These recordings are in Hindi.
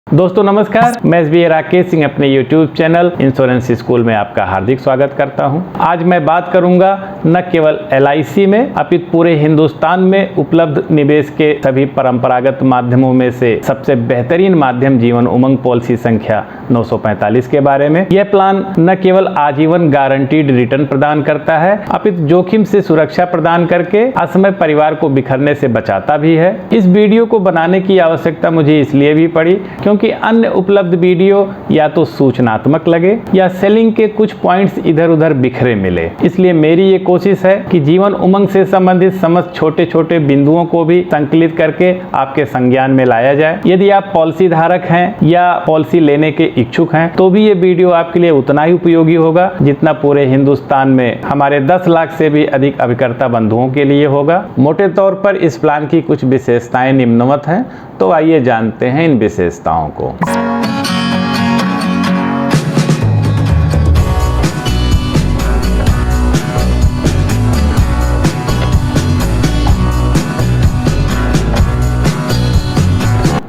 दोस्तों नमस्कार, मैं एसबीए राकेश सिंह अपने YouTube चैनल इंश्योरेंस स्कूल में आपका हार्दिक स्वागत करता हूं। आज मैं बात करूंगा न केवल LIC में अपितु पूरे हिंदुस्तान में उपलब्ध निवेश के सभी परंपरागत माध्यमों में से सबसे बेहतरीन माध्यम जीवन उमंग पॉलिसी संख्या 945 के बारे में। यह प्लान न केवल आजीवन गारंटीड रिटर्न प्रदान करता है अपितु जोखिम से सुरक्षा प्रदान करके असमय परिवार को बिखरने से बचाता भी है। इस वीडियो को बनाने की आवश्यकता मुझे इसलिए भी पड़ी क्योंकि अन्य उपलब्ध वीडियो या तो सूचनात्मक लगे या सेलिंग के कुछ पॉइंट्स इधर उधर बिखरे मिले। इसलिए मेरी ये कोशिश है कि जीवन उमंग से संबंधित समस्त छोटे छोटे बिंदुओं को भी संकलित करके आपके संज्ञान में लाया जाए। यदि आप पॉलिसी धारक हैं या पॉलिसी लेने के इच्छुक हैं तो भी ये वीडियो आपके लिए उतना ही उपयोगी होगा जितना पूरे हिंदुस्तान में हमारे 10 लाख से भी अधिक अभिकर्ता बंधुओं के लिए होगा। मोटे तौर पर इस प्लान की कुछ विशेषताएं निम्नवत हैं, तो आइए जानते हैं इन विशेषताओं को।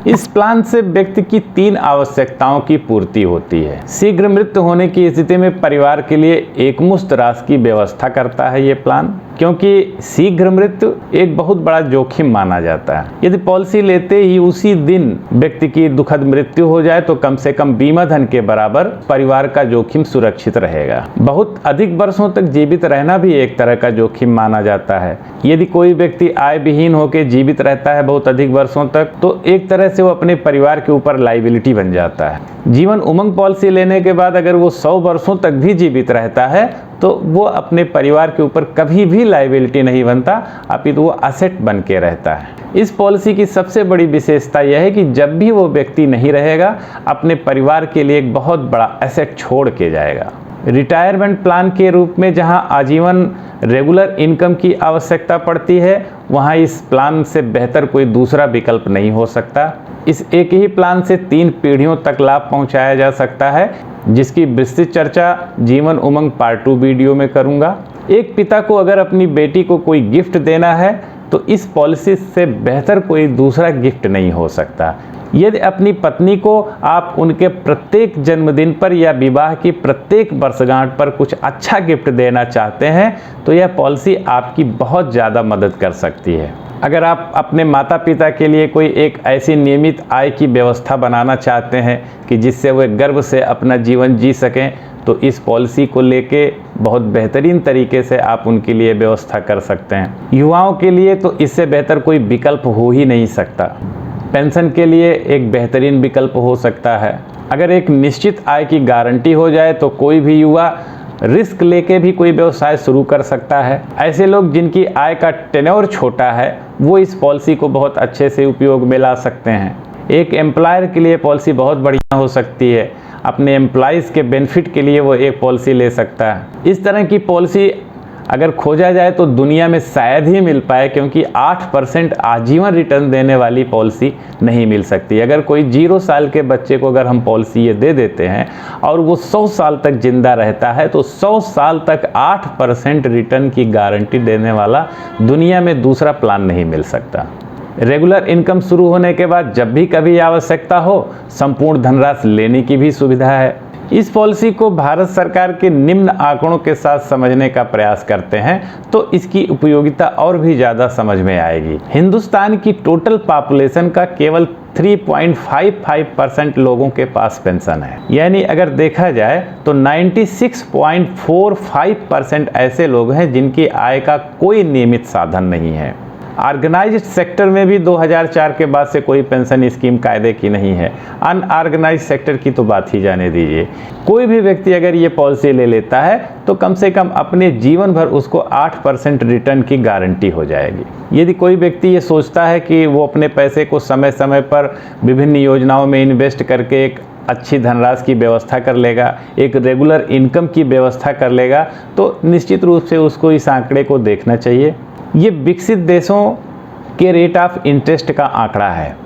इस प्लान से व्यक्ति की 3 आवश्यकताओं की पूर्ति होती है। शीघ्र मृत्यु होने की स्थिति में परिवार के लिए एकमुश्त राशि की व्यवस्था करता है ये प्लान, क्योंकि शीघ्र मृत्यु एक बहुत बड़ा जोखिम माना जाता है। यदि पॉलिसी लेते ही उसी दिन व्यक्ति की दुखद मृत्यु हो जाए तो कम से कम बीमा धन के बराबर परिवार का जोखिम सुरक्षित रहेगा। बहुत अधिक वर्षों तक जीवित रहना भी एक तरह का जोखिम माना जाता है। यदि कोई व्यक्ति आय विहीन होकर जीवित रहता है बहुत अधिक वर्षों तक तो एक तरह से वो अपने परिवार के ऊपर लायबिलिटी बन जाता है। जीवन उमंग पॉलिसी लेने के बाद अगर वो 100 वर्षों तक भी जीवित रहता है तो वो अपने परिवार के ऊपर कभी भी लायबिलिटी नहीं बनता अपितु वो असेट बन के रहता है। इस पॉलिसी की सबसे बड़ी विशेषता यह है कि जब भी वो व्यक्ति नहीं रहेगा अपने परिवार के लिए एक बहुत बड़ा एसेट छोड़ के जाएगा। रिटायरमेंट प्लान के रूप में जहां आजीवन रेगुलर इनकम की आवश्यकता पड़ती है वहां इस प्लान से बेहतर कोई दूसरा विकल्प नहीं हो सकता। इस एक ही प्लान से 3 पीढ़ियों तक लाभ पहुंचाया जा सकता है, जिसकी विस्तृत चर्चा जीवन उमंग पार्ट 2 वीडियो में करूंगा। एक पिता को अगर अपनी बेटी को कोई गिफ्ट देना है तो इस पॉलिसी से बेहतर कोई दूसरा गिफ्ट नहीं हो सकता। यदि अपनी पत्नी को आप उनके प्रत्येक जन्मदिन पर या विवाह की प्रत्येक वर्षगांठ पर कुछ अच्छा गिफ्ट देना चाहते हैं तो यह पॉलिसी आपकी बहुत ज़्यादा मदद कर सकती है। अगर आप अपने माता पिता के लिए कोई एक ऐसी नियमित आय की व्यवस्था बनाना चाहते हैं कि जिससे वे गर्व से अपना जीवन जी सकें तो इस पॉलिसी को लेके बहुत बेहतरीन तरीके से आप उनके लिए व्यवस्था कर सकते हैं। युवाओं के लिए तो इससे बेहतर कोई विकल्प हो ही नहीं सकता। पेंशन के लिए एक बेहतरीन विकल्प हो सकता है। अगर एक निश्चित आय की गारंटी हो जाए तो कोई भी युवा रिस्क लेके भी कोई व्यवसाय शुरू कर सकता है। ऐसे लोग जिनकी आय का टेन्योर छोटा है वो इस पॉलिसी को बहुत अच्छे से उपयोग में ला सकते हैं। एक एम्प्लॉयर के लिए पॉलिसी बहुत बढ़िया हो सकती है। अपने एम्प्लॉइज़ के बेनिफिट के लिए वो एक पॉलिसी ले सकता है। इस तरह की पॉलिसी अगर खोजा जाए तो दुनिया में शायद ही मिल पाए, क्योंकि 8% आजीवन रिटर्न देने वाली पॉलिसी नहीं मिल सकती। अगर कोई 0 साल के बच्चे को अगर हम पॉलिसी ये दे देते हैं और वो 100 साल तक जिंदा रहता है तो 100 साल तक 8% रिटर्न की गारंटी देने वाला दुनिया में दूसरा प्लान नहीं मिल सकता। रेगुलर इनकम शुरू होने के बाद जब भी कभी आवश्यकता हो संपूर्ण धनराशि लेने की भी सुविधा है। इस पॉलिसी को भारत सरकार के निम्न आंकड़ों के साथ समझने का प्रयास करते हैं तो इसकी उपयोगिता और भी ज़्यादा समझ में आएगी। हिंदुस्तान की टोटल पॉपुलेशन का केवल 3.55% लोगों के पास पेंशन है। यानी अगर देखा जाए तो 96.45% ऐसे लोग हैं जिनकी आय का कोई नियमित साधन नहीं है। ऑर्गेनाइज्ड सेक्टर में भी 2004 के बाद से कोई पेंशन स्कीम कायदे की नहीं है। अनऑर्गेनाइज्ड सेक्टर की तो बात ही जाने दीजिए। कोई भी व्यक्ति अगर ये पॉलिसी ले लेता है तो कम से कम अपने जीवन भर उसको 8% रिटर्न की गारंटी हो जाएगी। यदि कोई व्यक्ति ये सोचता है कि वो अपने पैसे को समय समय पर विभिन्न योजनाओं में इन्वेस्ट करके एक अच्छी धनराशि की व्यवस्था कर लेगा, एक रेगुलर इनकम की व्यवस्था कर लेगा, तो निश्चित रूप से उसको इस आंकड़े को देखना चाहिए। ये विकसित देशों के रेट ऑफ इंटरेस्ट का आंकड़ा है।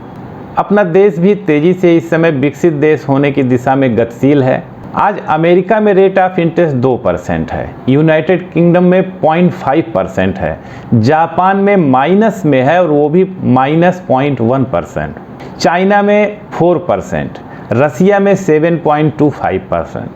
अपना देश भी तेज़ी से इस समय विकसित देश होने की दिशा में गतिशील है। आज अमेरिका में रेट ऑफ इंटरेस्ट 2% है, यूनाइटेड किंगडम में 0.5% है, जापान में माइनस में है और वो भी -0.1%। चाइना में 4%, रसिया में 7.25%,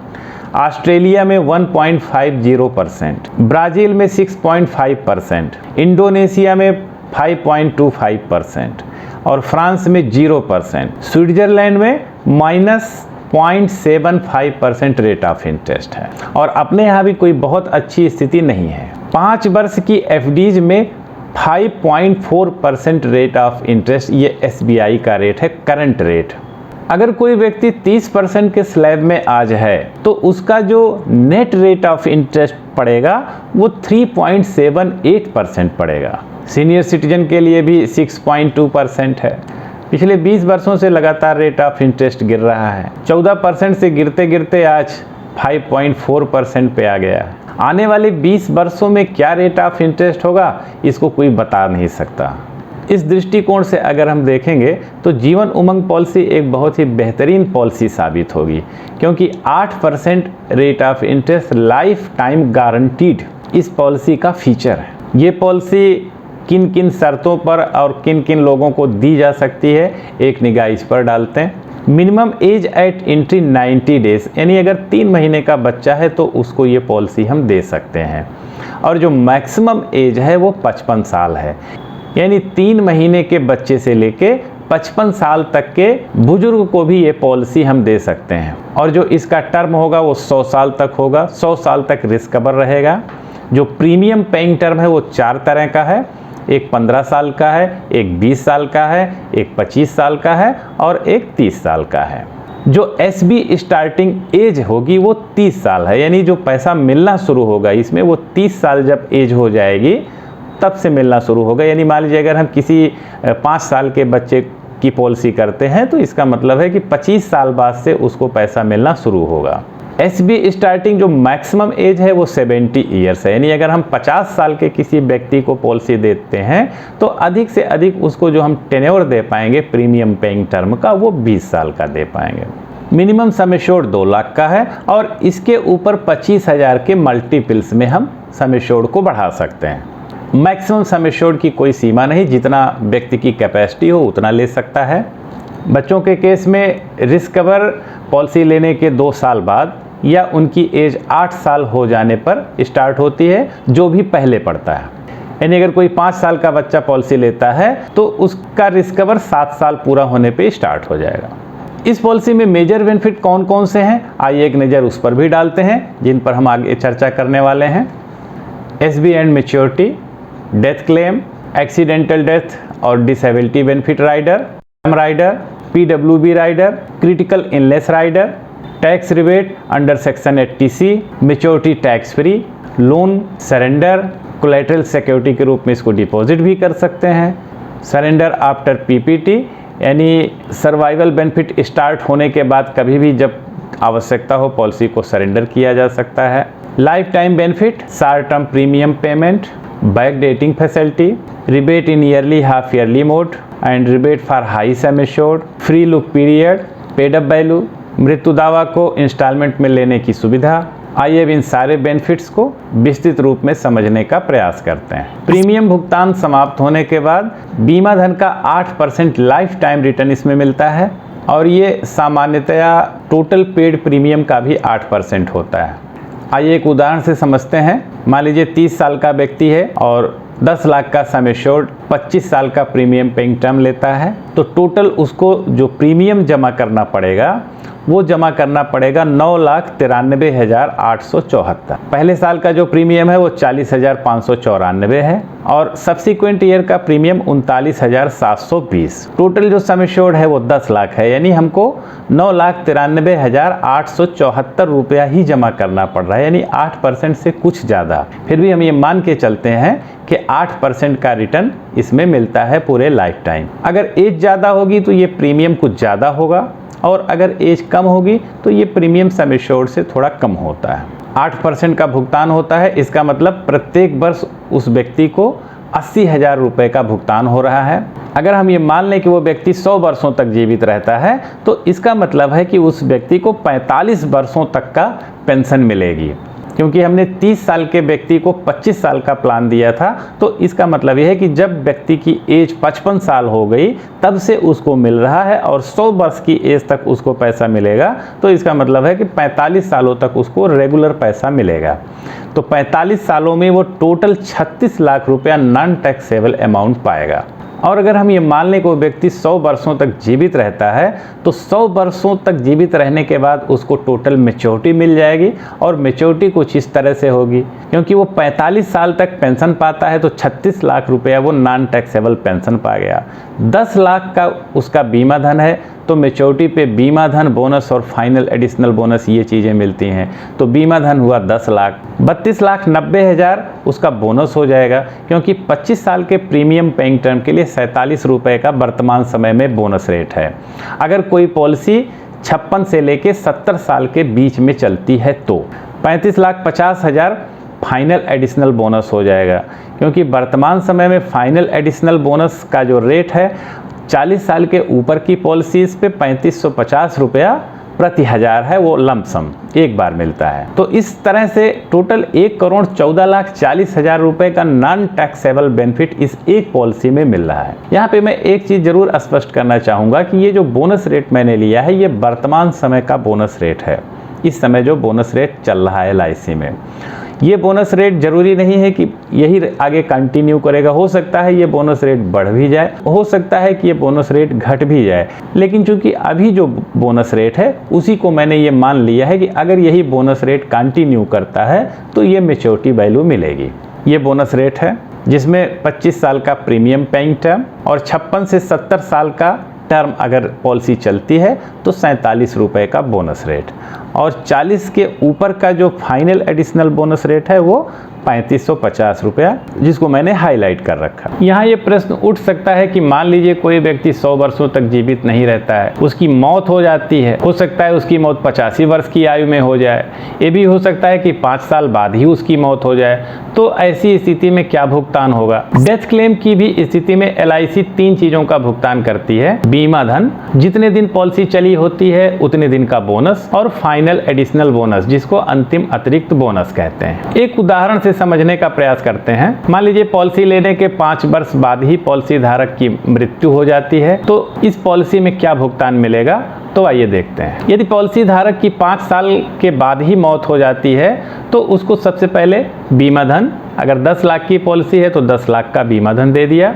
ऑस्ट्रेलिया में 1.50%, ब्राज़ील में 6.5%, इंडोनेशिया में 5.25% और फ्रांस में 0%, स्विट्जरलैंड में -0.75% रेट ऑफ इंटरेस्ट है। और अपने यहाँ भी कोई बहुत अच्छी स्थिति नहीं है। 5 वर्ष की एफडीज में 5.4% रेट ऑफ इंटरेस्ट, ये एसबीआई का रेट है, करंट रेट। अगर कोई व्यक्ति 30% के स्लैब में आज है तो उसका जो नेट रेट ऑफ इंटरेस्ट पड़ेगा वो 3.78% पड़ेगा। सीनियर सिटीजन के लिए भी 6.2% है। पिछले 20 वर्षों से लगातार रेट ऑफ इंटरेस्ट गिर रहा है। 14% से गिरते गिरते आज 5.4% पे आ गया है। आने वाले 20 वर्षों में क्या रेट ऑफ इंटरेस्ट होगा इसको कोई बता नहीं सकता। इस दृष्टिकोण से अगर हम देखेंगे तो जीवन उमंग पॉलिसी एक बहुत ही बेहतरीन पॉलिसी साबित होगी, क्योंकि 8% rate of interest life time guaranteed इस पॉलिसी का फीचर है। ये पॉलिसी किन किन शर्तों पर और किन किन लोगों को दी जा सकती है, एक निगाह इस पर डालते हैं। Minimum age eight entry 90 days, यानी अगर 3 महीने का बच्चा है तो उसको ये पॉलिसी हम दे सकते हैं। और जो मैक्सिमम एज है वो 55 साल है, यानी 3 महीने के बच्चे से लेके 55 साल तक के बुजुर्ग को भी ये पॉलिसी हम दे सकते हैं। और जो इसका टर्म होगा वो 100 साल तक होगा। 100 साल तक रिस्क कवर रहेगा। जो प्रीमियम पेइंग टर्म है वो 4 तरह का है, एक 15 साल का है, एक 20 साल का है, एक 25 साल का है और एक 30 साल का है। जो एसबी स्टार्टिंग एज होगी वो 30 साल है, यानी जो पैसा मिलना शुरू होगा इसमें वो 30 साल जब एज हो जाएगी तब से मिलना शुरू होगा। यानी मान लीजिए अगर हम किसी 5 साल के बच्चे की पॉलिसी करते हैं तो इसका मतलब है कि 25 साल बाद से उसको पैसा मिलना शुरू होगा। एसबी स्टार्टिंग जो मैक्सिमम एज है वो 70 ईयर्स है, यानी अगर हम 50 साल के किसी व्यक्ति को पॉलिसी देते हैं तो अधिक से अधिक उसको जो हम टेन्योर दे पाएंगे प्रीमियम पेइंग टर्म का वो 20 साल का दे पाएंगे। मिनिमम सम एश्योर्ड 2 लाख का है और इसके ऊपर 25,000 के मल्टीपल्स में हम सम एश्योर्ड को बढ़ा सकते हैं। मैक्सिमम सम एश्योर्ड की कोई सीमा नहीं, जितना व्यक्ति की कैपेसिटी हो उतना ले सकता है। बच्चों के केस में रिस्क कवर पॉलिसी लेने के 2 साल बाद या उनकी एज 8 साल हो जाने पर स्टार्ट होती है, जो भी पहले पड़ता है। यानी अगर कोई 5 साल का बच्चा पॉलिसी लेता है तो उसका रिस्क कवर 7 साल पूरा होने पे स्टार्ट हो जाएगा। इस पॉलिसी में मेजर बेनिफिट कौन कौन से हैं, आइए एक नज़र उस पर भी डालते हैं, जिन पर हम आगे चर्चा करने वाले हैं। SB and maturity, death claim, accidental death और disability benefit rider, PWB rider, critical illness rider, tax rebate under section 80C, maturity tax free, loan surrender, collateral security के रूप में इसको डिपॉजिट भी कर सकते हैं, सरेंडर आफ्टर पीपीटी, यानी सर्वाइवल बेनिफिट स्टार्ट होने के बाद कभी भी जब आवश्यकता हो पॉलिसी को सरेंडर किया जा सकता है, life time benefit, short term premium payment, back dating facility, rebate in yearly half yearly mode and rebate for high sum assured, free look period, paid up value, मृत्यु दावा को इंस्टॉलमेंट में लेने की सुविधा। आइए अब इन सारे बेनिफिट्स को विस्तृत रूप में समझने का प्रयास करते हैं। प्रीमियम भुगतान समाप्त होने के बाद बीमा धन का 8% लाइफ टाइम रिटर्न इसमें मिलता है और ये सामान्यतया टोटल पेड प्रीमियम का भी 8% होता है। आइए एक उदाहरण से समझते हैं। मान लीजिए 30 साल का व्यक्ति है और 10 लाख का सम एश्योर्ड 25 साल का प्रीमियम पेइंग टर्म लेता है, तो टोटल उसको जो प्रीमियम जमा करना पड़ेगा वो जमा करना पड़ेगा 9,93,874। पहले साल का जो प्रीमियम है वो 40,594 है और सब्सिक्वेंट ईयर का प्रीमियम 39,720। टोटल जो सम एश्योर्ड है वो 10 लाख है, यानी हमको 9,93,874 रुपया ही जमा करना पड़ रहा है, यानी 8% से कुछ ज़्यादा। फिर भी हम ये मान के चलते हैं कि 8% का रिटर्न इसमें मिलता है पूरे लाइफ टाइम। अगर एज ज़्यादा होगी तो ये प्रीमियम कुछ ज़्यादा होगा और अगर एज कम होगी तो ये प्रीमियम सम एश्योर्ड से थोड़ा कम होता है। 8% का भुगतान होता है, इसका मतलब प्रत्येक वर्ष उस व्यक्ति को 80,000 रुपये का भुगतान हो रहा है। अगर हम ये मान लें कि वो व्यक्ति 100 वर्षों तक जीवित रहता है तो इसका मतलब है कि उस व्यक्ति को 45 वर्षों तक का पेंशन मिलेगी। क्योंकि हमने 30 साल के व्यक्ति को 25 साल का प्लान दिया था। तो इसका मतलब यह है कि जब व्यक्ति की एज 55 साल हो गई तब से उसको मिल रहा है और 100 वर्ष की एज तक उसको पैसा मिलेगा। तो इसका मतलब है कि 45 सालों तक उसको रेगुलर पैसा मिलेगा। तो 45 सालों में वो टोटल 36 लाख रुपया नॉन टैक्सेबल अमाउंट पाएगा। और अगर हम ये मान लें कि वो व्यक्ति 100 वर्षों तक जीवित रहता है तो 100 वर्षों तक जीवित रहने के बाद उसको टोटल मैच्योरिटी मिल जाएगी। और मैच्योरिटी कुछ इस तरह से होगी, क्योंकि वो 45 साल तक पेंशन पाता है तो 36 लाख रुपया वो नॉन टैक्सेबल पेंशन पा गया। 10 लाख का उसका बीमा धन है तो मैच्योरिटी पे बीमा धन, बोनस और फाइनल एडिशनल बोनस ये चीज़ें मिलती हैं। तो बीमा धन हुआ 10 लाख। 32,90,000 उसका बोनस हो जाएगा, क्योंकि 25 साल के प्रीमियम पेइंग टर्म के लिए 47 रुपये का वर्तमान समय में बोनस रेट है। अगर कोई पॉलिसी 56 से लेके 70 साल के बीच में चलती है तो 35,50,000 फाइनल एडिशनल बोनस हो जाएगा, क्योंकि वर्तमान समय में फाइनल एडिशनल बोनस का जो रेट है 40 साल के ऊपर की पॉलिसीज़ पे 3550 रुपया प्रति हज़ार है, वो लमसम एक बार मिलता है। तो इस तरह से टोटल 1,14,40,000 रुपये का नॉन टैक्सेबल बेनिफिट इस एक पॉलिसी में मिल रहा है। यहाँ पे मैं एक चीज़ ज़रूर स्पष्ट करना चाहूँगा कि ये जो बोनस रेट मैंने लिया है ये वर्तमान समय का बोनस रेट है। इस समय जो बोनस रेट चल रहा है LIC में, ये बोनस रेट ज़रूरी नहीं है कि यही आगे कंटिन्यू करेगा। हो सकता है ये बोनस रेट बढ़ भी जाए, हो सकता है कि ये बोनस रेट घट भी जाए, लेकिन चूंकि अभी जो बोनस रेट है उसी को मैंने ये मान लिया है कि अगर यही बोनस रेट कंटिन्यू करता है तो ये मैच्योरिटी वैल्यू मिलेगी। ये बोनस रेट है जिसमें 25 साल का प्रीमियम पेइंग टर्म और 56 से 70 साल का टर्म अगर पॉलिसी चलती है तो 47 रुपये का बोनस रेट, और 40 के ऊपर का जो फाइनल एडिशनल बोनस रेट है वो 3550 रुपया, जिसको मैंने हाईलाइट कर रखा। यहाँ ये प्रश्न उठ सकता है कि मान लीजिए कोई व्यक्ति 100 वर्षों तक जीवित नहीं रहता है, उसकी मौत हो जाती है, हो सकता है उसकी मौत 85 वर्ष की आयु में हो जाए, ये भी हो सकता है कि 5 साल बाद ही उसकी मौत हो जाए। तो ऐसी स्थिति में क्या भुगतान होगा? डेथ क्लेम की भी स्थिति में LIC 3 चीज़ों का भुगतान करती है: बीमा धन, जितने दिन पॉलिसी चली होती है उतने दिन का बोनस, और फाइनल एडिशनल बोनस जिसको अंतिम अतिरिक्त बोनस कहते हैं। एक उदाहरण से समझने का प्रयास करते हैं। मान लीजिए पॉलिसी लेने के 5 वर्ष बाद ही पॉलिसी धारक की मृत्यु हो जाती है, तो इस पॉलिसी में क्या भुगतान मिलेगा? तो आइए देखते हैं। यदि पॉलिसी धारक की 5 साल के बाद ही मौत हो जाती है तो उसको सबसे पहले बीमा धन, अगर 10 लाख की पॉलिसी है तो 10 लाख का बीमा धन दे दिया।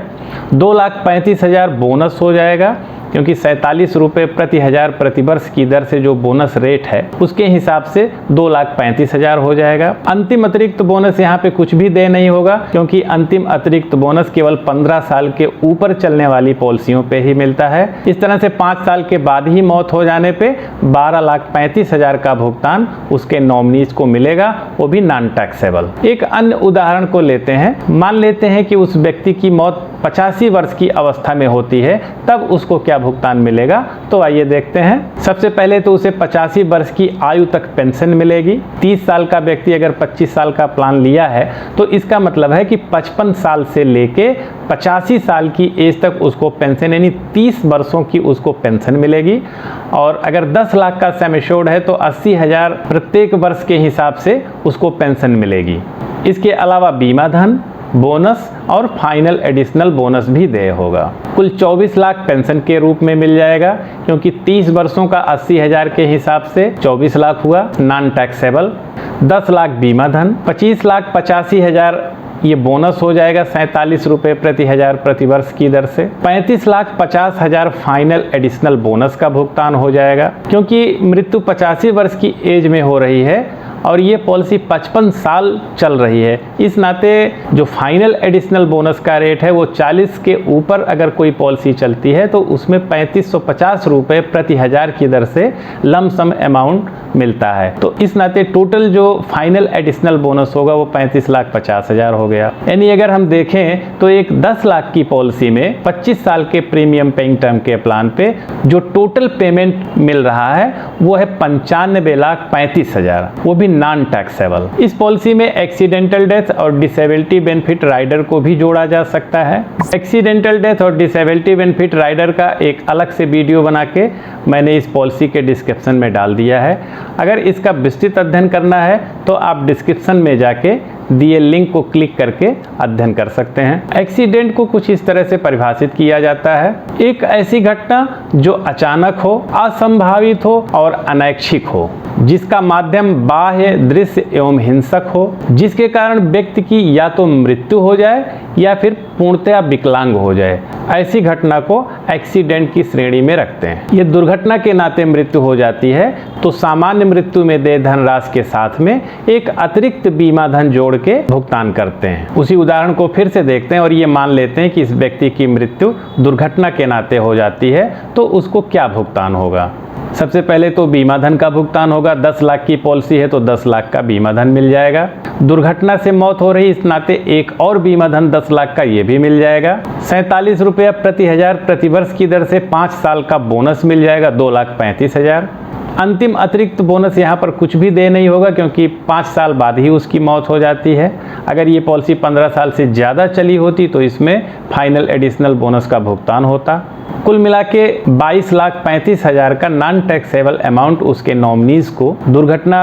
2,35,000 बोनस हो जाएगा, क्योंकि 47 रुपये प्रति हज़ार प्रति वर्ष की दर से जो बोनस रेट है उसके हिसाब से 2,35,000 हो जाएगा। अंतिम अतिरिक्त बोनस यहाँ पे कुछ भी दे नहीं होगा, क्योंकि अंतिम अतिरिक्त बोनस केवल 15 साल के ऊपर चलने वाली पॉलिसियों पे ही मिलता है। इस तरह से 5 साल के बाद ही मौत हो जाने पे 12,35,000 का भुगतान उसके नॉमिनीज को मिलेगा, वो भी नॉन टैक्सेबल। एक अन्य उदाहरण को लेते हैं। मान लेते हैं कि उस व्यक्ति की मौत 85 वर्ष की अवस्था में होती है, तब उसको क्या भुगतान मिलेगा? तो आइए देखते हैं। सबसे पहले तो उसे 85 वर्ष की आयु तक पेंशन मिलेगी। 30 साल का व्यक्ति अगर 25 साल का प्लान लिया है तो इसका मतलब है कि 55 साल से लेके 85 साल की एज तक उसको पेंशन, यानी 30 वर्षों की उसको पेंशन मिलेगी। और अगर 10 लाख का सम एश्योर्ड है तो 80,000 प्रत्येक वर्ष के हिसाब से उसको पेंशन मिलेगी। इसके अलावा बीमा धन, बोनस और फाइनल एडिशनल बोनस भी देय होगा। कुल 24 लाख पेंशन के रूप में मिल जाएगा, क्योंकि 30 वर्षों का 80,000 के हिसाब से 24 लाख हुआ नॉन टैक्सेबल। 10 लाख बीमा धन, 25,85,000 ये बोनस हो जाएगा 47 रुपये प्रति हज़ार प्रति वर्ष की दर से। 35,50,000 फाइनल एडिशनल बोनस का भुगतान हो जाएगा, क्योंकि मृत्यु 85 वर्ष की एज में हो रही है और ये पॉलिसी 55 साल चल रही है। इस नाते जो फाइनल एडिशनल बोनस का रेट है वो 40 के ऊपर अगर कोई पॉलिसी चलती है तो उसमें 3550 रुपये प्रति हज़ार की दर से लमसम अमाउंट मिलता है। तो इस नाते टोटल जो फाइनल एडिशनल बोनस होगा वो 35,50,000 हो गया। यानी अगर हम देखें तो एक 10 लाख की पॉलिसी में 25 साल के प्रीमियम पेइंग टर्म के प्लान पे जो टोटल पेमेंट मिल रहा है वो है 95,35,000, वो भी नॉन टैक्सेबल। इस पॉलिसी में एक्सीडेंटल डेथ और डिसेबिलिटी बेनिफिट राइडर को भी जोड़ा जा सकता है। एक्सीडेंटल डेथ और डिसेबिलिटी बेनिफिट राइडर का एक अलग से वीडियो बना के मैंने इस पॉलिसी के डिस्क्रिप्शन में डाल दिया है। अगर इसका विस्तृत अध्ययन करना है तो आप डिस्क्रिप्शन में जाके दिए लिंक को क्लिक करके अध्ययन कर सकते हैं। एक्सीडेंट को कुछ इस तरह से परिभाषित किया जाता है, एक ऐसी घटना जो अचानक हो, असंभावित हो और अनैच्छिक हो, जिसका माध्यम बाह्य, दृश्य एवं हिंसक हो, जिसके कारण व्यक्ति की या तो मृत्यु हो जाए या फिर पूर्णतया विकलांग हो जाए। ऐसी घटना को एक्सीडेंट की श्रेणी में रखते हैं। ये दुर्घटना के नाते मृत्यु हो जाती है तो सामान्य मृत्यु में देय धनराशि के साथ में एक अतिरिक्त बीमा धन जोड़ के भुगतान करते हैं। उसी उदाहरण को फिर से देखते हैं और ये मान लेते हैं कि इस व्यक्ति की मृत्यु दुर्घटना के नाते हो जाती है तो उसको क्या भुगतान होगा। सबसे पहले तो बीमा धन का भुगतान होगा। 10 लाख की पॉलिसी है तो 10 लाख का बीमा धन मिल जाएगा। दुर्घटना से मौत हो रही इस नाते एक और बीमा धन 10 लाख का ये भी मिल जाएगा। 47 रुपया प्रति हजार प्रति वर्ष की दर से 5 साल का बोनस मिल जाएगा, 2,35,000। अंतिम अतिरिक्त बोनस यहाँ पर कुछ भी दे नहीं होगा क्योंकि 5 साल बाद ही उसकी मौत हो जाती है। अगर ये पॉलिसी 15 साल से ज़्यादा चली होती तो इसमें फाइनल एडिशनल बोनस का भुगतान होता। कुल मिला के 22,35,000 का नॉन टैक्सेबल अमाउंट उसके नॉमिनीज को दुर्घटना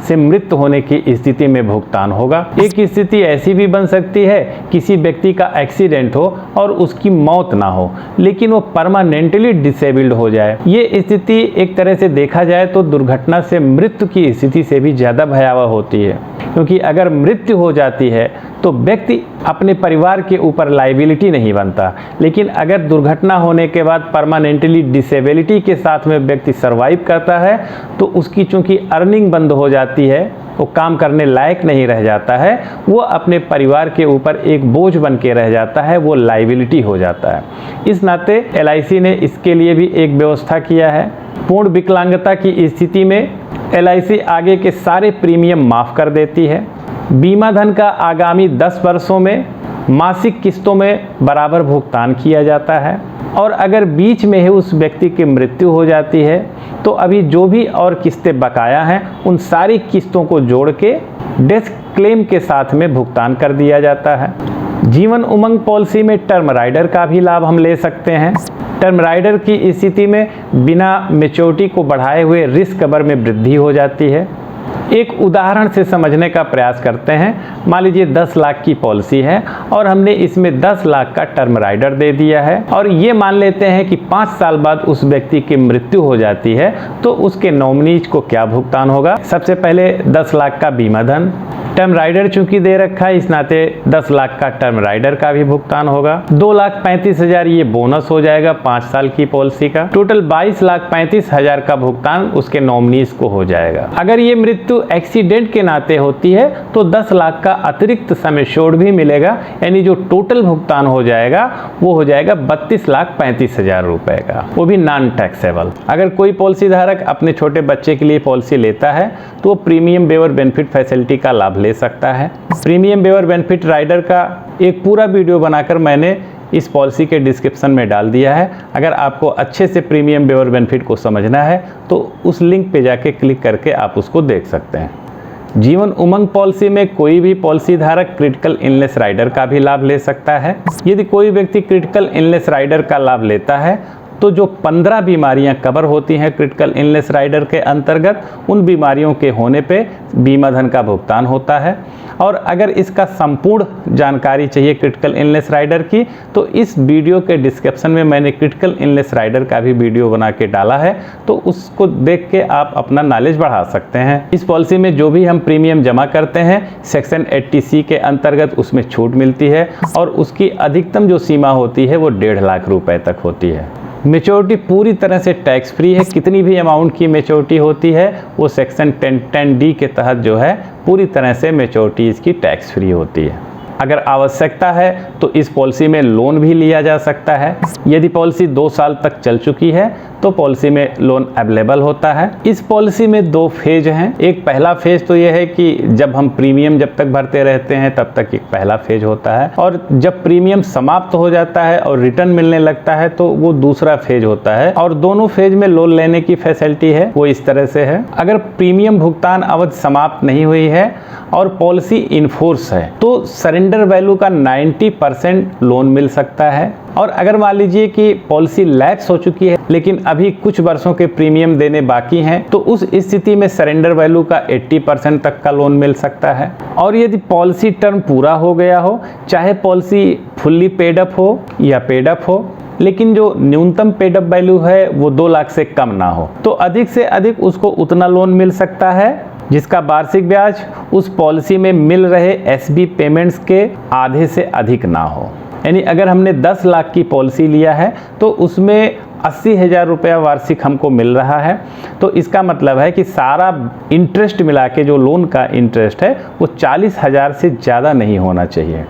से मृत्यु होने की स्थिति में भुगतान होगा। एक स्थिति ऐसी भी बन सकती है किसी व्यक्ति का एक्सीडेंट हो और उसकी मौत ना हो लेकिन वो परमानेंटली डिसेबल्ड हो जाए। ये स्थिति एक तरह से देखा जाए तो दुर्घटना से मृत्यु की स्थिति से भी ज़्यादा भयावह होती है, क्योंकि अगर मृत्यु हो जाती है तो व्यक्ति अपने परिवार के ऊपर लायबिलिटी नहीं बनता, लेकिन अगर दुर्घटना होने के बाद परमानेंटली डिसेबिलिटी के साथ में व्यक्ति सर्वाइव करता है तो उसकी चूंकि अर्निंग बंद हो जाती है, वो काम करने लायक नहीं रह जाता है, वो अपने परिवार के ऊपर एक बोझ बन के रह जाता है, वो लायबिलिटी हो जाता है। इस नाते LIC ने इसके लिए भी एक व्यवस्था किया है। पूर्ण विकलांगता की स्थिति में LIC आगे के सारे प्रीमियम माफ़ कर देती है। बीमा धन का आगामी 10 वर्षों में मासिक किस्तों में बराबर भुगतान किया जाता है और अगर बीच में ही उस व्यक्ति की मृत्यु हो जाती है तो अभी जो भी और किस्तें बकाया हैं उन सारी किस्तों को जोड़ के डेथ क्लेम के साथ में भुगतान कर दिया जाता है। जीवन उमंग पॉलिसी में टर्म राइडर का भी लाभ हम ले सकते हैं। टर्म राइडर की स्थिति में बिना मैच्योरिटी को बढ़ाए हुए रिस्क कवर में वृद्धि हो जाती है। एक उदाहरण से समझने का प्रयास करते हैं। मान लीजिए 10 लाख की पॉलिसी है और हमने इसमें 10 लाख का टर्म राइडर दे दिया है और ये मान लेते हैं कि 5 साल बाद उस व्यक्ति की मृत्यु हो जाती है तो उसके नॉमिनीज को क्या भुगतान होगा। सबसे पहले 10 लाख का बीमा धन, टर्म राइडर चूंकि दे रखा है इस नाते 10 लाख का टर्म राइडर का भी भुगतान होगा। 2,35,000 ये बोनस हो जाएगा 5 साल की पॉलिसी का। टोटल 22,35,000 का भुगतान उसके नॉमिनीज को हो जाएगा। अगर ये मृत्यु एक्सीडेंट के नाते होती है तो 10 लाख का अतिरिक्त सम एश्योर्ड भी मिलेगा, यानी जो टोटल भुगतान हो जाएगा वो हो जाएगा 32,35,000 रुपए का, वो भी नॉन टैक्सेबल। अगर कोई पॉलिसी धारक अपने छोटे बच्चे के लिए पॉलिसी लेता है तो वो प्रीमियम वेवर बेनिफिट फैसिलिटी का लाभ ले सकता है। प्रीमियम वेवर बेनिफिट राइडर का एक पूरा वीडियो बनाकर मैंने इस पॉलिसी के डिस्क्रिप्शन में डाल दिया है। अगर आपको अच्छे से प्रीमियम वेवर बेनिफिट को समझना है तो उस लिंक पे जाके क्लिक करके आप उसको देख सकते हैं। जीवन उमंग पॉलिसी में कोई भी पॉलिसी धारक क्रिटिकल इलनेस राइडर का भी लाभ ले सकता है। यदि कोई व्यक्ति क्रिटिकल इलनेस राइडर का लाभ लेता है तो जो 15 बीमारियां कवर होती हैं क्रिटिकल इलनेस राइडर के अंतर्गत, उन बीमारियों के होने पे बीमा धन का भुगतान होता है। और अगर इसका संपूर्ण जानकारी चाहिए क्रिटिकल इलनेस राइडर की तो इस वीडियो के डिस्क्रिप्शन में मैंने क्रिटिकल इलनेस राइडर का भी वीडियो बना के डाला है, तो उसको देख के आप अपना नॉलेज बढ़ा सकते हैं। इस पॉलिसी में जो भी हम प्रीमियम जमा करते हैं सेक्शन 80C के अंतर्गत उसमें छूट मिलती है और उसकी अधिकतम जो सीमा होती है वो 1.5 लाख रुपए तक होती है। मैच्योरिटी पूरी तरह से टैक्स फ्री है। कितनी भी अमाउंट की मैच्योरिटी होती है वो सेक्शन 10D के तहत जो है पूरी तरह से मैच्योरिटी इसकी टैक्स फ्री होती है। अगर आवश्यकता है तो इस पॉलिसी में लोन भी लिया जा सकता है। यदि पॉलिसी 2 साल तक चल चुकी है तो पॉलिसी में लोन अवेलेबल होता है। इस पॉलिसी में 2 फेज हैं। एक पहला फेज तो यह है कि जब हम प्रीमियम जब तक भरते रहते हैं तब तक एक पहला फेज होता है, और जब प्रीमियम समाप्त हो जाता है और रिटर्न मिलने लगता है तो वो दूसरा फेज होता है। और दोनों फेज में लोन लेने की फैसिलिटी है वो इस तरह से है। अगर प्रीमियम भुगतान अवधि समाप्त नहीं हुई है और पॉलिसी इनफोर्स है तो सरेंडर वैल्यू का 90% लोन मिल सकता है। और अगर मान लीजिए कि पॉलिसी लैप्स हो चुकी है लेकिन अभी कुछ वर्षों के प्रीमियम देने बाकी हैं तो उस स्थिति में सरेंडर वैल्यू का 80% तक का लोन मिल सकता है। और यदि पॉलिसी टर्म पूरा हो गया हो, चाहे पॉलिसी फुल्ली पेड अप हो या पेड अप हो, लेकिन जो न्यूनतम पेड अप वैल्यू है वो 2 लाख से कम ना हो, तो अधिक से अधिक उसको उतना लोन मिल सकता है जिसका वार्षिक ब्याज उस पॉलिसी में मिल रहे एसबी पेमेंट्स के आधे से अधिक ना हो। यानी अगर हमने 10 लाख की पॉलिसी लिया है तो उसमें 80,000 रुपया वार्षिक हमको मिल रहा है, तो इसका मतलब है कि सारा इंटरेस्ट मिला के जो लोन का इंटरेस्ट है वो 40,000 से ज़्यादा नहीं होना चाहिए।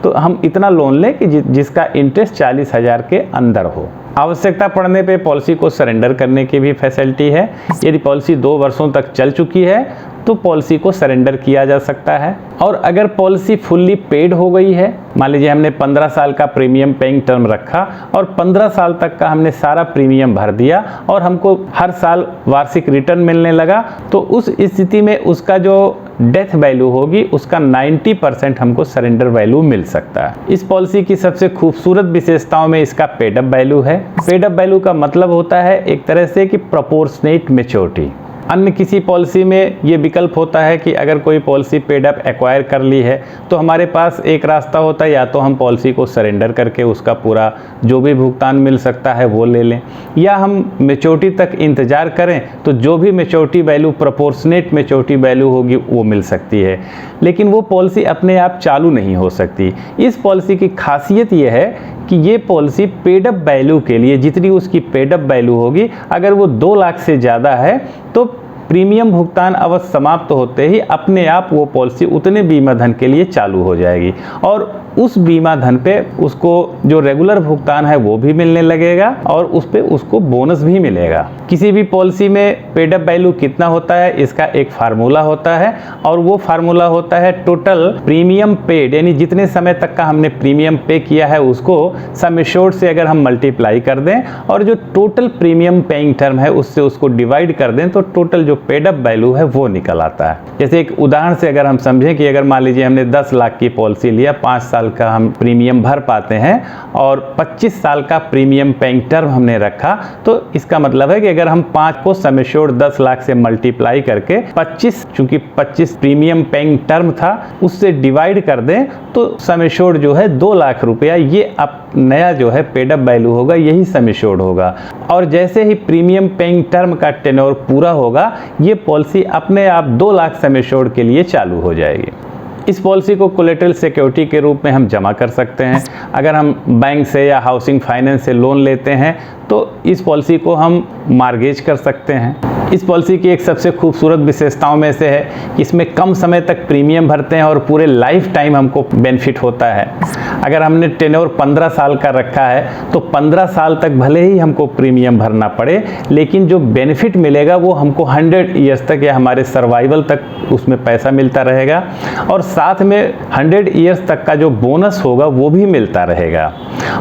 तो हम इतना लोन लें कि जिसका इंटरेस्ट 40,000 के अंदर हो। आवश्यकता पड़ने पे पॉलिसी को सरेंडर करने की भी फैसिलिटी है। यदि पॉलिसी 2 वर्षों तक चल चुकी है तो पॉलिसी को सरेंडर किया जा सकता है। और अगर पॉलिसी फुल्ली पेड हो गई है, मान लीजिए हमने 15 साल का प्रीमियम पेइंग टर्म रखा और 15 साल तक का हमने सारा प्रीमियम भर दिया और हमको हर साल वार्षिक रिटर्न मिलने लगा, तो उस स्थिति में उसका जो डेथ वैल्यू होगी उसका 90% हमको सरेंडर वैल्यू मिल सकता है। इस पॉलिसी की सबसे खूबसूरत विशेषताओं में इसका पेड अप वैल्यू है। पेड अप वैल्यू का मतलब होता है एक तरह से कि प्रोपोर्शनेट मैच्योरिटी। अन्य किसी पॉलिसी में ये विकल्प होता है कि अगर कोई पॉलिसी पेड अप एक्वायर कर ली है तो हमारे पास एक रास्ता होता है, या तो हम पॉलिसी को सरेंडर करके उसका पूरा जो भी भुगतान मिल सकता है वो ले लें, या हम मैच्योरिटी तक इंतज़ार करें तो जो भी maturity value proportionate maturity value होगी वो मिल सकती है। लेकिन वो पॉलिसी अपने आप चालू नहीं हो सकती। इस पॉलिसी की खासियत ये है कि ये पॉलिसी पेड अप वैल्यू के लिए जितनी उसकी पेड अप वैल्यू होगी, अगर वो 2 लाख से ज़्यादा है तो प्रीमियम भुगतान अवधि समाप्त होते ही अपने आप वो पॉलिसी उतने बीमा धन के लिए चालू हो जाएगी और उस बीमा धन पे उसको जो रेगुलर भुगतान है वो भी मिलने लगेगा और उस पे उसको बोनस भी मिलेगा। किसी भी पॉलिसी में पेड अप वैल्यू कितना होता है इसका एक फार्मूला होता है, और वो फार्मूला होता है टोटल प्रीमियम पेड, यानी जितने समय तक का हमने प्रीमियम पे किया है उसको सम एश्योर्ड से अगर हम मल्टीप्लाई कर दें और जो टोटल प्रीमियम पेइंग टर्म है उससे उसको डिवाइड कर दें तो टोटल जो पेड अप वैल्यू है वो निकल आता है। जैसे एक उदाहरण से अगर हम समझें कि अगर मान लीजिए हमने 10 लाख की पॉलिसी लिया, 5 साल का हम प्रीमियम भर पाते हैं और 25 साल का प्रीमियम पेइंग टर्म हमने रखा, तो इसका मतलब है कि अगर हम 5 को सम एश्योर्ड 10 लाख से मल्टीप्लाई करके 25, चूंकि 25 प्रीमियम पेइंग टर्म था उससे डिवाइड कर दें तो सम एश्योर्ड जो है 2 लाख रुपया, ये अब नया जो है पेड अप वैल्यू होगा, यही सम एश्योर्ड होगा। और जैसे ही प्रीमियम पेइंग टर्म का टेन्योर पूरा होगा ये पॉलिसी अपने आप 2 लाख सम एश्योर्ड के लिए चालू हो जाएगी। इस पॉलिसी को कोलेटरल सिक्योरिटी के रूप में हम जमा कर सकते हैं। अगर हम बैंक से या हाउसिंग फाइनेंस से लोन लेते हैं तो इस पॉलिसी को हम मार्गेज कर सकते हैं। इस पॉलिसी की एक सबसे खूबसूरत विशेषताओं में से है कि इसमें कम समय तक प्रीमियम भरते हैं और पूरे लाइफ टाइम हमको बेनिफिट होता है। अगर हमने टेन्योर 15 साल का रखा है तो 15 साल तक भले ही हमको प्रीमियम भरना पड़े, लेकिन जो बेनिफिट मिलेगा वो हमको 100 ईयर्स तक या हमारे सर्वाइवल तक उसमें पैसा मिलता रहेगा, और साथ में 100 ईयर्स तक का जो बोनस होगा वो भी मिलता रहेगा।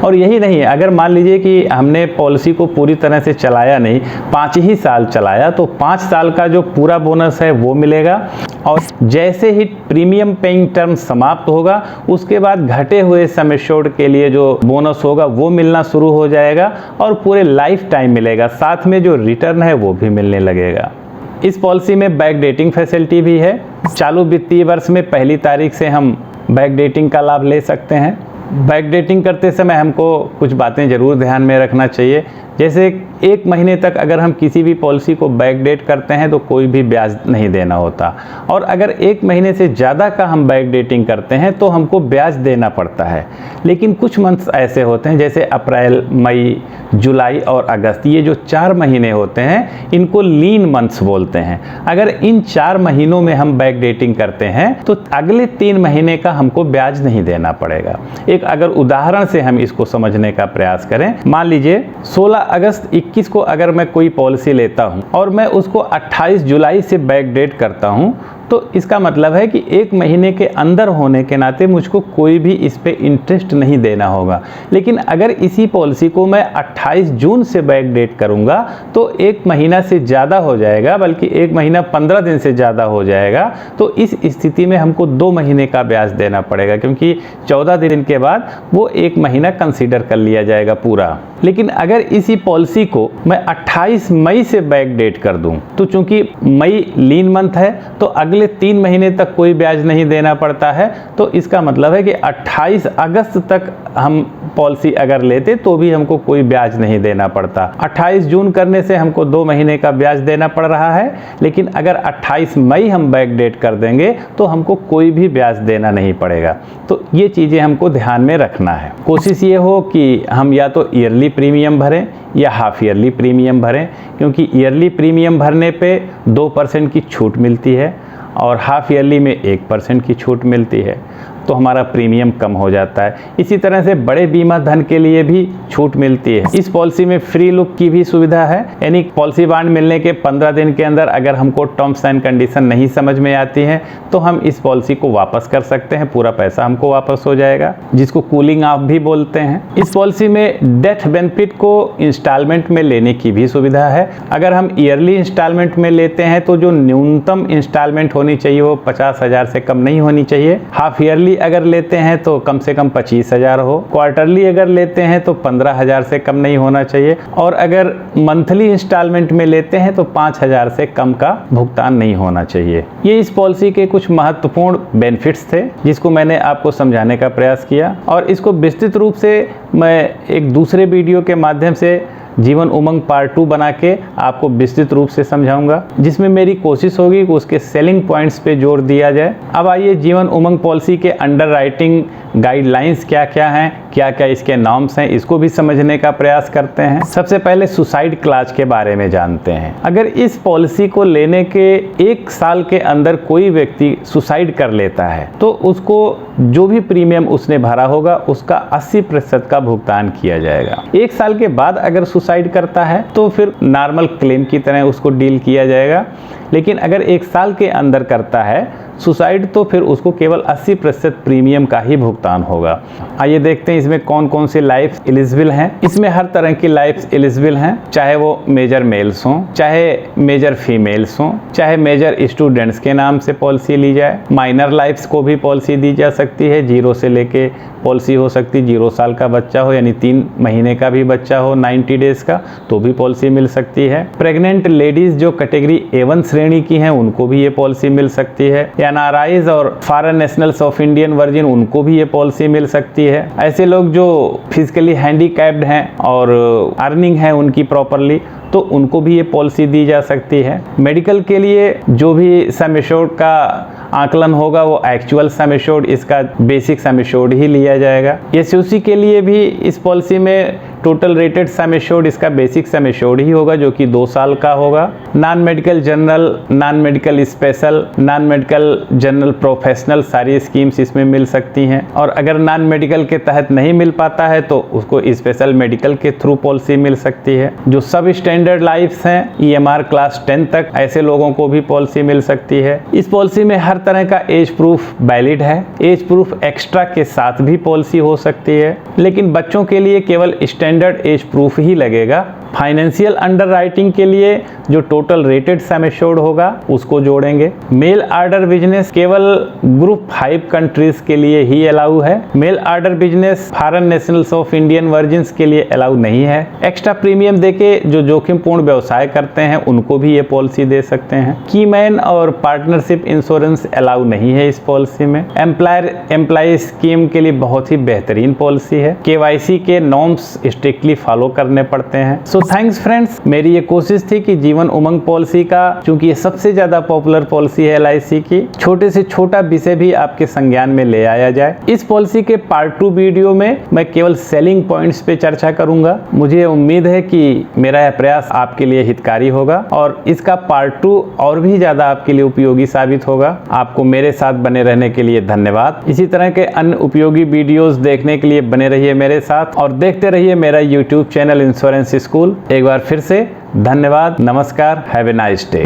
और यही नहीं, अगर मान लीजिए कि हमने पॉलिसी को पूरी तरह से चलाया नहीं, 5 ही साल चलाया, तो 5 साल का जो पूरा बोनस है वो मिलेगा। और जैसे ही प्रीमियम पेइंग टर्म समाप्त होगा उसके बाद घटे हुए सम एश्योर्ड के लिए जो बोनस होगा वो मिलना शुरू हो जाएगा और पूरे लाइफ टाइम मिलेगा, साथ में जो रिटर्न है वो भी मिलने लगेगा। इस पॉलिसी में बैक डेटिंग फैसिलिटी भी है। चालू वित्तीय वर्ष में पहली तारीख से हम बैक डेटिंग का लाभ ले सकते हैं। बैक डेटिंग करते समय हमको कुछ बातें ज़रूर ध्यान में रखना चाहिए। जैसे 1 महीने तक अगर हम किसी भी पॉलिसी को बैक डेट करते हैं तो कोई भी ब्याज नहीं देना होता, और अगर 1 महीने से ज़्यादा का हम बैक डेटिंग करते हैं तो हमको ब्याज देना पड़ता है। लेकिन कुछ मंथ्स ऐसे होते हैं जैसे अप्रैल, मई, जुलाई और अगस्त, ये जो 4 महीने होते हैं इनको लीन मंथ्स बोलते हैं। अगर इन 4 महीनों में हम बैक डेटिंग करते हैं तो अगले 3 महीने का हमको ब्याज नहीं देना पड़ेगा। एक अगर उदाहरण से हम इसको समझने का प्रयास करें, मान लीजिए 16 अगस्त 21 को अगर मैं कोई पॉलिसी लेता हूं और मैं उसको 28 जुलाई से बैक डेट करता हूं, तो इसका मतलब है कि 1 महीने के अंदर होने के नाते मुझको कोई भी इस पे इंटरेस्ट नहीं देना होगा। लेकिन अगर इसी पॉलिसी को मैं 28 जून से बैक डेट करूंगा तो 1 महीना से ज़्यादा हो जाएगा, बल्कि 1 महीना 15 दिन से ज़्यादा हो जाएगा। तो इस स्थिति में हमको 2 महीने का ब्याज देना पड़ेगा, क्योंकि 14 दिन के बाद वो 1 महीना कंसीडर कर लिया जाएगा पूरा। लेकिन अगर इसी पॉलिसी को मैं 28 मई से बैक डेट कर दूं, तो चूंकि मई लीन मंथ है तो अगले 3 महीने तक कोई ब्याज नहीं देना पड़ता है। तो इसका मतलब है कि 28 अगस्त तक हम पॉलिसी अगर लेते तो भी हमको कोई ब्याज नहीं देना पड़ता। 28 जून करने से हमको 2 महीने का ब्याज देना पड़ रहा है, लेकिन अगर 28 मई हम बैक डेट कर देंगे तो हमको कोई भी ब्याज देना नहीं पड़ेगा। तो ये चीज़ें हमको ध्यान में रखना है। कोशिश ये हो कि हम या तो ईयरली प्रीमियम भरें या हाफ ईयरली प्रीमियम भरें, क्योंकि ईयरली प्रीमियम भरने पे 2% की छूट मिलती है और हाफ ईयरली में 1% की छूट मिलती है, तो हमारा प्रीमियम कम हो जाता है। इसी तरह से बड़े बीमा धन के लिए भी छूट मिलती है। इस पॉलिसी में फ्री लुक की भी सुविधा है, यानी पॉलिसी बॉन्ड मिलने के 15 दिन के अंदर अगर हमको टर्म्स एंड कंडीशन नहीं समझ में आती है तो हम इस पॉलिसी को वापस कर सकते हैं, पूरा पैसा हमको वापस हो जाएगा, जिसको कूलिंग ऑफ भी बोलते हैं। इस पॉलिसी में डेथ बेनिफिट को इंस्टॉलमेंट में लेने की भी सुविधा है। अगर हम ईयरली इंस्टॉलमेंट में लेते हैं तो जो न्यूनतम इंस्टॉलमेंट होनी चाहिए वो 50,000 से कम नहीं होनी चाहिए। हाफ ईयरली अगर लेते हैं तो कम से कम 25,000 हो। क्वार्टरली अगर लेते हैं तो 15,000 से कम नहीं होना चाहिए, और अगर मंथली इंस्टॉलमेंट में लेते हैं तो 5,000 से कम का भुगतान नहीं होना चाहिए। ये इस पॉलिसी के कुछ महत्वपूर्ण बेनिफिट्स थे जिसको मैंने आपको समझाने का प्रयास किया, और इसको विस्तृत रूप से मैं एक दूसरे वीडियो के माध्यम से जीवन उमंग पार्ट 2 बना के आपको विस्तृत रूप से समझाऊंगा, जिसमें मेरी कोशिश होगी कि उसके सेलिंग पॉइंट्स पे जोर दिया जाए। अब आइए जीवन उमंग पॉलिसी के अंडर राइटिंग गाइडलाइंस क्या क्या हैं, क्या क्या इसके नॉर्म्स हैं, इसको भी समझने का प्रयास करते हैं। सबसे पहले सुसाइड क्लॉज के बारे में जानते हैं। अगर इस पॉलिसी को लेने के 1 साल के अंदर कोई व्यक्ति सुसाइड कर लेता है तो उसको जो भी प्रीमियम उसने भरा होगा उसका 80% का भुगतान किया जाएगा। 1 साल के बाद अगर सुसाइड करता है तो फिर नॉर्मल क्लेम की तरह उसको डील किया जाएगा, लेकिन अगर 1 साल के अंदर करता है सुसाइड तो फिर उसको केवल 80% प्रीमियम का ही भुगतान होगा। आइए देखते हैं इसमें कौन कौन से लाइफ एलिजिबल हैं। इसमें हर तरह की लाइफ एलिजिबल हैं, चाहे वो मेजर मेल्स हों, चाहे मेजर फीमेल्स हों, चाहे मेजर स्टूडेंट्स के नाम से पॉलिसी ली जाए। माइनर लाइफ्स को भी पॉलिसी दी जा सकती है, 0 से लेके पॉलिसी हो सकती है। 0 साल का बच्चा हो यानी 3 महीने का भी बच्चा हो 90 डेज का तो भी पॉलिसी मिल सकती है। प्रेग्नेंट लेडीज जो कैटेगरी A1 श्रेणी की हैं उनको भी ये पॉलिसी मिल सकती है। NRIs और foreign nationals of Indian virgin उनको भी ये पॉलिसी मिल सकती है। ऐसे लोग जो फिजिकली हैंडीकैप्ड हैं और अर्निंग है उनकी प्रॉपरली तो उनको भी ये पॉलिसी दी जा सकती है। मेडिकल के लिए जो भी सम एश्योर्ड का आकलन होगा वो एक्चुअल सम एश्योर्ड, इसका बेसिक सम एश्योर्ड ही लिया जाएगा। SUC के लिए भी इस पॉलिसी में टोटल रेटेड सम एश्योर्ड इसका बेसिक सम एश्योर्ड ही होगा जो कि 2 साल का होगा। Non medical general, non medical special, non medical general professional सारी स्कीम्स इसमें मिल सकती हैं, और अगर नॉन मेडिकल के तहत नहीं मिल पाता है तो उसको स्पेशल मेडिकल के थ्रू पॉलिसी मिल सकती है। जो सब स्टैंडर्ड लाइफ्स हैं EMR क्लास 10 तक ऐसे लोगों को भी पॉलिसी मिल सकती है। इस पॉलिसी में हर तरह का एज प्रूफ वैलिड है, एज प्रूफ एक्स्ट्रा के साथ भी पॉलिसी हो सकती है, लेकिन बच्चों के लिए केवल स्टैंडर्ड एज प्रूफ ही लगेगा, फाइनेंशियल अंडरराइटिंग के लिए जो टोटल रेटेड सम एश्योर्ड होगा उसको जोड़ेंगे। मेल ऑर्डर बिजनेस केवल ग्रुप 5 कंट्रीज के लिए ही अलाउ है। Mail order business foreign nationals of Indian origins के लिए अलाउ नहीं है। एक्स्ट्रा प्रीमियम देके जो जोखिमपूर्ण व्यवसाय करते हैं उनको भी ये पॉलिसी दे सकते हैं। कीमैन और पार्टनरशिप इंश्योरेंस अलाउ नहीं है इस पॉलिसी में। एम्प्लॉयर एम्प्लॉय स्कीम के लिए बहुत ही बेहतरीन पॉलिसी है। केवाईसी के नॉर्म्स स्ट्रिक्टली फॉलो करने पड़ते हैं। सो थैंक्स फ्रेंड्स, मेरी ये कोशिश थी कि जीवन उमंग पॉलिसी का, चूंकि ये सबसे ज्यादा पॉपुलर पॉलिसी है LIC की, छोटे से छोटा विषय भी आपके संज्ञान में ले आया जाए। इस पॉलिसी के पार्ट 2 वीडियो में मैं केवल सेलिंग पॉइंट्स पे चर्चा करूंगा। मुझे उम्मीद है कि मेरा यह प्रयास आपके लिए हितकारी होगा और इसका पार्ट 2 और भी ज्यादा आपके लिए उपयोगी साबित होगा। आपको मेरे साथ बने रहने के लिए धन्यवाद। इसी तरह के अन्य उपयोगी वीडियोस देखने के लिए बने रहिए मेरे साथ और देखते रहिए मेरा YouTube चैनल इंश्योरेंस स्कूल। एक बार फिर से धन्यवाद, नमस्कार, हैव ए नाइस डे।